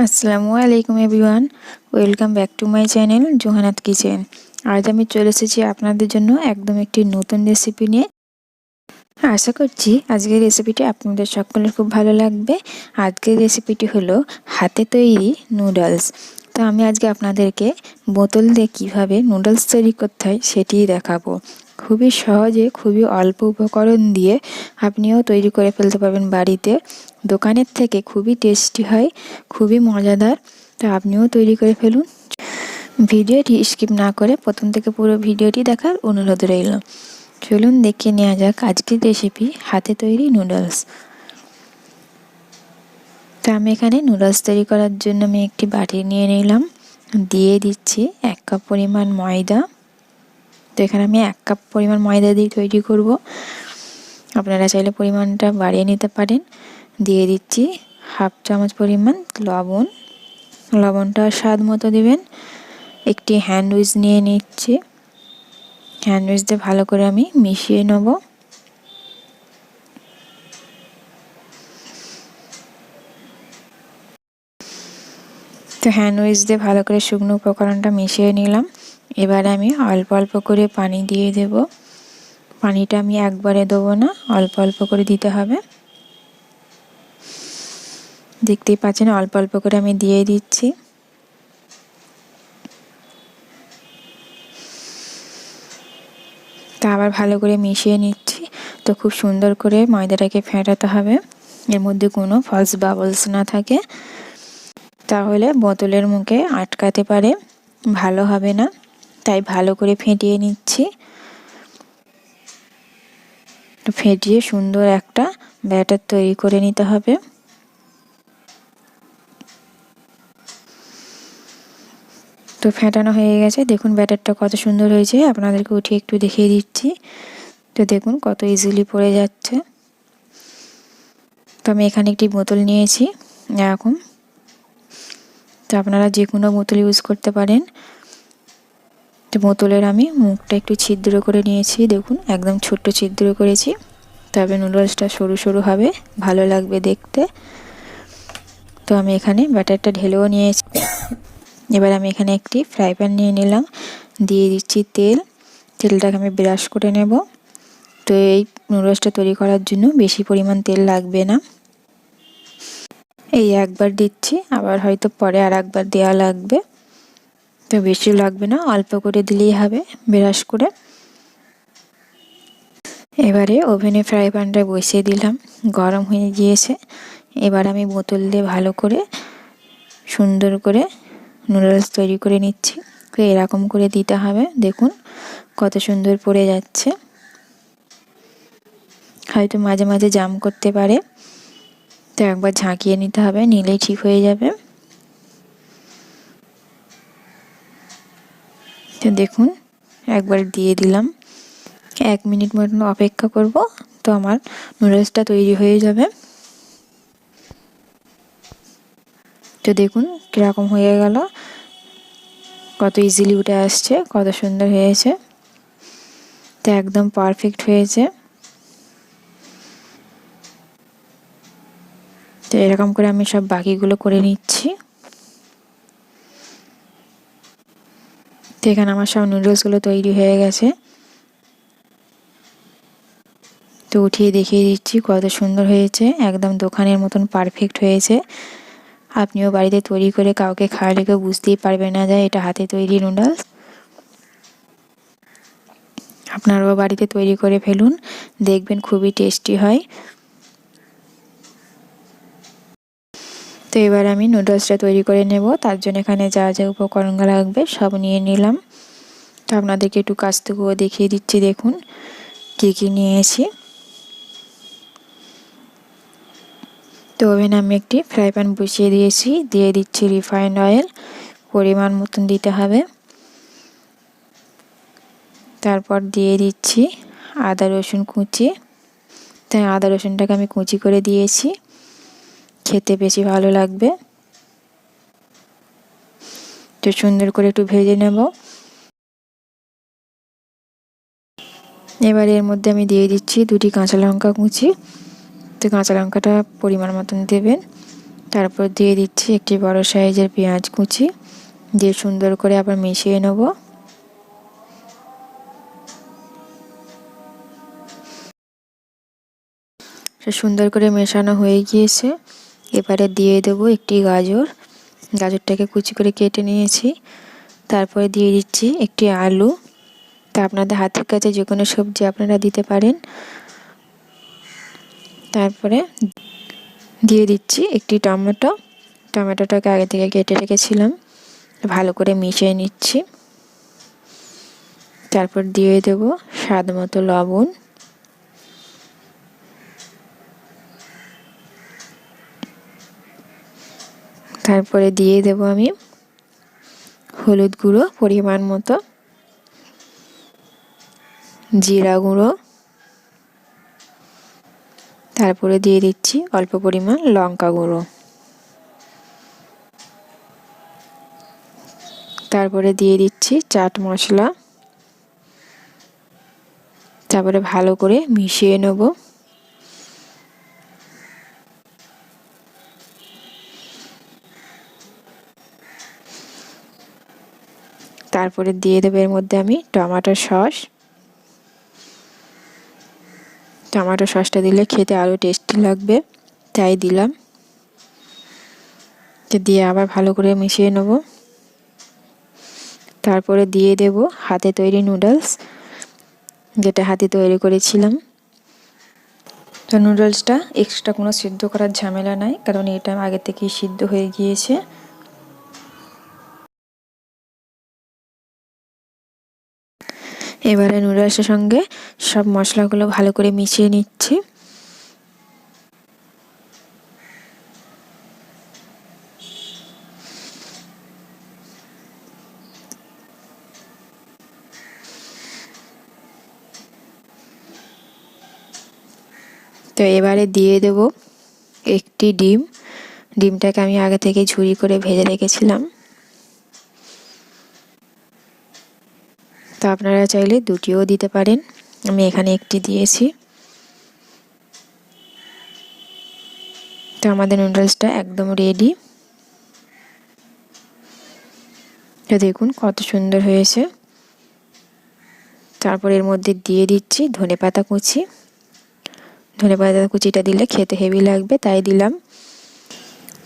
আসসালামু আলাইকুম everyone, welcome back to my channel Juhanat kitchen. আজ আমি চলে এসেছি আপনাদের জন্য একদম একটি নতুন রেসিপি নিয়ে। আশা করছি আজকের রেসিপিটি আপনাদের সকলের খুব ভালো লাগবে। আজকের রেসিপিটি হলো হাতে তৈরি নুডলস। তো আমি আজকে আপনাদেরকে বোতল দিয়ে কীভাবে নুডলস তৈরি করতে হয় সেটিই দেখাবো। খুবই সহজে, খুবই অল্প উপকরণ দিয়ে আপনিও তৈরি করে ফেলতে পারবেন বাড়িতে। দোকানের থেকে খুবই টেস্টি হয়, খুবই মজাদার। তো আপনিও তৈরি করে ফেলুন। ভিডিওটি স্কিপ না করে প্রথম থেকে পুরো ভিডিওটি দেখার অনুরোধ রইল। চলুন দেখে নেওয়া যাক আজকের রেসিপি হাতে তৈরি নুডলস। তো আমি এখানে নুডলস তৈরি করার জন্য আমি একটি বাটি নিয়ে নিলাম, দিয়ে দিচ্ছি 1 কাপ পরিমাণ ময়দা। তো এখানে আমি 1 কাপ পরিমাণ ময়দা দিয়ে তৈরি করব, আপনারা চাইলে পরিমাণটা বাড়িয়ে নিতে পারেন। দিয়ে দিচ্ছি 1/2 চামচ পরিমাণ লবণ, লবণটা স্বাদ মতো দিবেন। একটি হ্যান্ড উইচ নিয়ে নিচ্ছি, হ্যান্ড উইচ দিয়ে ভালো করে আমি মিশিয়ে নেব। তো হ্যান্ড উইচ দিয়ে ভালো করে শুকনো উপকরণটা মিশিয়ে নিলাম। এবারে আমি অল্প অল্প করে পানি দিয়ে দেব। পানিটা আমি একবারে দেবো না, অল্প অল্প করে দিতে হবে। দেখতেই পাচ্ছেন অল্প অল্প করে আমি দিয়ে দিচ্ছি। তা আবার ভালো করে মিশিয়ে নিচ্ছি। তো খুব সুন্দর করে ময়দাটাকে ফেটাতে হবে, এর মধ্যে কোনো ফলস বাবলস না থাকে, তাহলে বোতলের মুখে আটকাতে পারে, ভালো হবে না। তাই ভালো করে ফেটিয়ে নিচ্ছি। ফেটিয়ে সুন্দর একটা ব্যাটার তৈরি করে নিতে হবে। তো ফেটানো হয়ে গেছে, দেখুন ব্যাটারটা কত সুন্দর হয়েছে। আপনাদেরকে উঠিয়ে একটু দেখিয়ে দিচ্ছি। তো দেখুন কত ইজিলি পড়ে যাচ্ছে। তো আমি এখানে একটি বোতল নিয়েছি এরকম, তো আপনারা যে কোনো বোতল ইউজ করতে পারেন। তো বোতলের আমি মুখটা একটু ছিদ্র করে নিয়েছি, দেখুন একদম ছোট্ট ছিদ্র করেছি, তবে নুডলসটা সরু সরু হবে, ভালো লাগবে দেখতে। তো আমি এখানে ব্যাটারটা ঢেলেও নিয়েছি। এবার আমি এখানে একটি ফ্রাই প্যান নিয়ে নিলাম, দিয়ে দিচ্ছি তেল। তেলটাকে আমি ব্রাশ করে নেব। তো এই নুডলসটা তৈরি করার জন্য বেশি পরিমাণ তেল লাগবে না, এই একবার দিচ্ছি, আবার হয়তো পরে আর একবার দেওয়া লাগবে। তো বেশি লাগবে না, অল্প করে দিলেই হবে ব্রাশ করে। এবারে ওভেনে ফ্রাই প্যানটা বসিয়ে দিলাম, গরম হয়ে গিয়েছে। এবার আমি বোতল দিয়ে ভালো করে সুন্দর করে নুডলস তৈরি করে নিচ্ছি। তো এরকম করে দিতে হবে, দেখুন কত সুন্দর পড়ে যাচ্ছে। হয়তো মাঝে মাঝে জাম করতে পারে, তো একবার ঝাঁকিয়ে নিতে হবে, নিলেই ঠিক হয়ে যাবে। তো দেখুন একবার দিয়ে দিলাম, 1 মিনিট মতন অপেক্ষা করব, তো আমার নুডলসটা তৈরি হয়ে যাবে। তো দেখুন কীরকম হয়ে গেল, কত ইজিলি উঠে আসছে, কত সুন্দর হয়েছে। তো একদম পারফেক্ট হয়েছে। তো এরকম করে আমি সব বাকিগুলো করে নিচ্ছি। তো এখানে আমার সব নুডলসগুলো তৈরি হয়ে গেছে। তো উঠিয়ে দেখিয়ে দিচ্ছি কত সুন্দর হয়েছে, একদম দোকানের মতন পারফেক্ট হয়েছে। আপনিও বাড়িতে তৈরি করে কাউকে খাওয়ালে কেউ বুঝতেই পারবে না যে এটা হাতে তৈরি নুডলস। আপনারাও বাড়িতে তৈরি করে ফেলুন, দেখবেন খুবই টেস্টি হয়। তো এবার আমি নুডলসটা তৈরি করে নেব, তার জন্য এখানে যা যা উপকরণ লাগবে সব নিয়ে নিলাম। তো আপনাদেরকে একটু কাছ থেকেও দেখিয়ে দিচ্ছি, দেখুন কী কী নিয়েছি। তো ওভেনে আমি একটি ফ্রাই প্যান বসিয়ে দিয়েছি, দিয়ে দিচ্ছি রিফাইন্ড অয়েল, পরিমাণ মতন দিতে হবে। তারপর দিয়ে দিচ্ছি আদা রসুন কুচি। তাই আদা রসুনটাকে আমি কুচি করে দিয়েছি, খেতে বেশি ভালো লাগবে। তো সুন্দর করে একটু ভেজে নেব। এবার এর মধ্যে আমি দিয়ে দিচ্ছি 2টি কাঁচা লঙ্কা কুচি। তো কাঁচা লঙ্কাটা পরিমাণ মতন দেবেন, তারপর দিয়ে দিচ্ছি একটি বড় সাইজের পেঁয়াজ কুচি, দিয়ে সুন্দর করে আবার মিশিয়ে নেব। সুন্দর করে মেশানো হয়ে গিয়েছে। এবারে দিয়ে দেব একটি গাজর, গাজরটাকে কুচি করে কেটে নিয়েছি। তারপরে দিয়ে দিচ্ছি একটি আলু, তা আপনাদের হাতের কাছে যে কোনো সবজি আপনারা দিতে পারেন। তারপরে দিয়ে দিচ্ছি একটি টমেটো, টমেটোটাকে আগে থেকে কেটে রেখেছিলাম, ভালো করে মিশিয়ে নিচ্ছি। তারপর দিয়ে দেব স্বাদ মতো লবণ, তারপরে দিয়ে দেব আমি হলুদ গুঁড়ো পরিমাণ মতো, জিরা গুঁড়ো, তারপরে দিয়ে দিচ্ছি অল্প পরিমাণ লঙ্কা গুঁড়ো, তারপরে দিয়ে দিচ্ছি চাট মশলা। তারপরে ভালো করে মিশিয়ে নেব। তারপরে দিয়ে দেব এর মধ্যে আমি টমেটো সস, টমেটো সসটা দিলে খেতে আরও টেস্টি লাগবে, তাই দিলাম। দিয়ে আবার ভালো করে মিশিয়ে নেব। তারপরে দিয়ে দেব হাতে তৈরি নুডলস, যেটা হাতে তৈরি করেছিলাম। তো নুডলসটা এক্সট্রা কোনো সিদ্ধ করার ঝামেলা নাই, কারণ এটা আগে থেকেই সিদ্ধ হয়ে গিয়েছে। এবারে নুডলসের সঙ্গে সব মশলাগুলো ভালো করে মিশিয়ে নিচ্ছি। তো এবারে দিয়ে দেব একটি ডিম, ডিমটাকে আমি আগে থেকে ঝুরি করে ভেজে রেখেছিলাম। তো আপনারা চাইলে দুটিও দিতে পারেন, আমি এখানে একটি দিয়েছি। তো আমাদের নুডলসটা একদম রেডি। তো দেখুন কত সুন্দর হয়েছে। তারপর এর মধ্যে দিয়ে দিচ্ছি ধনেপাতা কুচি, ধনেপাতা কুচিটা দিলে খেতে হেভি লাগবে, তাই দিলাম।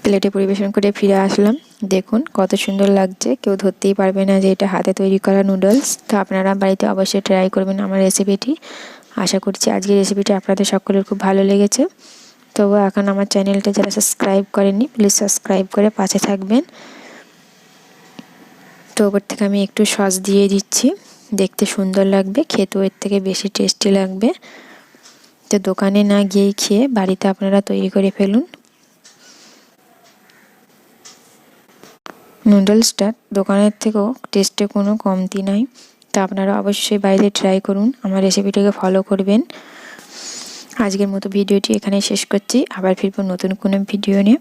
প্লেটে পরিবেশন করে ফিরে আসলাম। দেখুন কত সুন্দর লাগছে, কেউ ধরতেই পারবে না যে এটা হাতে তৈরি করা নুডলস। তো আপনারা বাড়িতে অবশ্যই ট্রাই করবেন আমার রেসিপিটি। আশা করছি আজকের রেসিপিটি আপনাদের সকলের খুব ভালো লেগেছে। তবু এখন আমার চ্যানেলটা যারা সাবস্ক্রাইব করেননি, প্লিজ সাবস্ক্রাইব করে পাশে থাকবেন। তো ওপর থেকে আমি একটু সস দিয়ে দিচ্ছি, দেখতে সুন্দর লাগবে, খেতেও এর থেকে বেশি টেস্টি লাগবে। তো দোকানে না গিয়েই খেয়ে বাড়িতে আপনারা তৈরি করে ফেলুন। নুডলসটা দোকানের থেকেও টেস্টে কোনো কমতি নাই। তা আপনারা অবশ্যই বাইরে ট্রাই করুন, আমার রেসিপিটাকে ফলো করবেন। আজকের মতো ভিডিওটি এখানে শেষ করছি, আবার ফিরবো নতুন কোনো ভিডিও নিয়ে।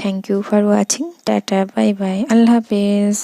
Thank you for watching. Tata, bye bye, আল্লাহ হাফেজ।